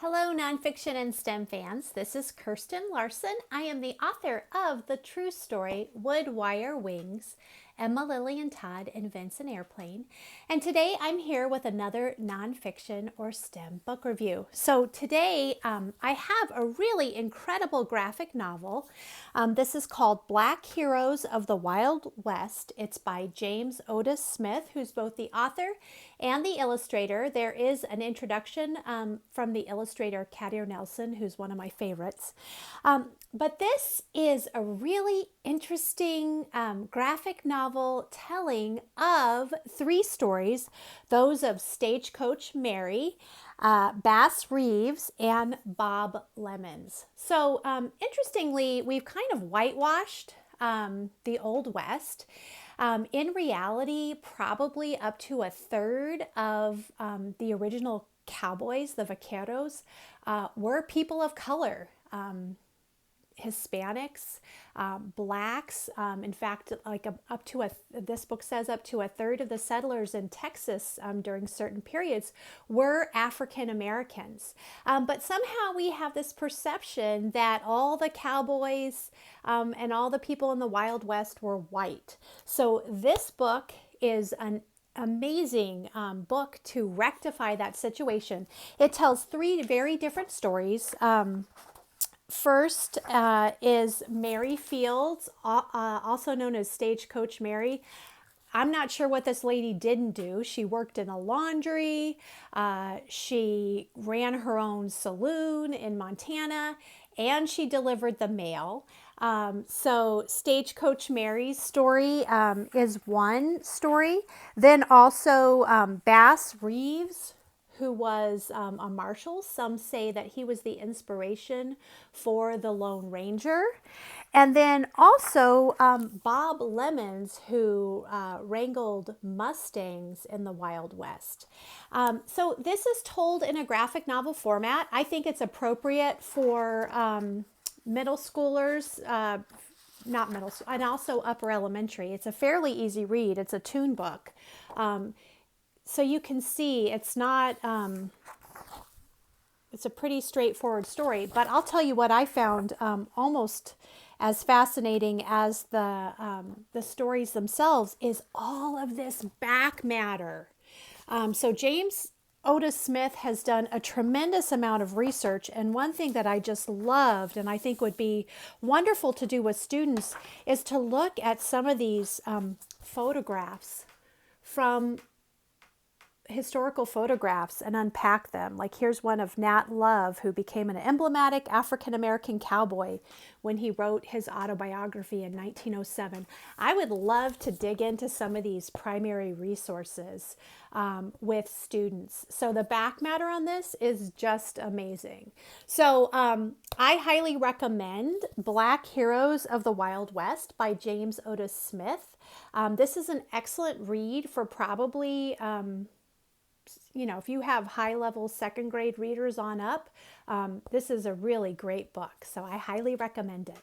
Hello, nonfiction and STEM fans. This is Kirsten Larson. I am the author of the true story, Wood Wire Wings, Emma, Lily, and Todd Invents an Airplane. And today I'm here with another nonfiction or STEM book review. So today I have a really incredible graphic novel. This is called Black Heroes of the Wild West. It's by James Otis Smith, who's both the author and the illustrator. There is an introduction from the illustrator Kadir Nelson, who's one of my favorites. But this is a really interesting graphic novel telling of three stories, those of Stagecoach Mary, Bass Reeves, and Bob Lemons. So interestingly, we've kind of whitewashed the Old West. In reality, probably up to a third of the original cowboys, the vaqueros, were people of color. Hispanics, blacks. In fact, like this book says up to a third of the settlers in Texas during certain periods were African Americans. But somehow we have this perception that all the cowboys and all the people in the Wild West were white. So this book is an amazing book to rectify that situation. It tells three very different stories. First is Mary Fields, also known as Stagecoach Mary. I'm not sure what this lady didn't do. She worked in a laundry. She ran her own saloon in Montana, and she delivered the mail. So Stagecoach Mary's story is one story. Then also Bass Reeves, who was a marshal. Some say that he was the inspiration for the Lone Ranger. And then also Bob Lemons, who wrangled Mustangs in the Wild West. So this is told in a graphic novel format. I think it's appropriate for middle schoolers, not middle school, and also upper elementary. It's a fairly easy read. It's a toon book. So you can see it's not, it's a pretty straightforward story, but I'll tell you what I found almost as fascinating as the stories themselves is all of this back matter. So James Otis Smith has done a tremendous amount of research, and one thing that I just loved and I think would be wonderful to do with students is to look at some of these photographs from historical photographs and unpack them. Like here's one of Nat Love, who became an emblematic African-American cowboy when he wrote his autobiography in 1907. I would love to dig into some of these primary resources with students. So the back matter on this is just amazing. So I highly recommend Black Heroes of the Wild West by James Otis Smith. This is an excellent read for probably if you have high-level second grade readers on up, this is a really great book. So I highly recommend it.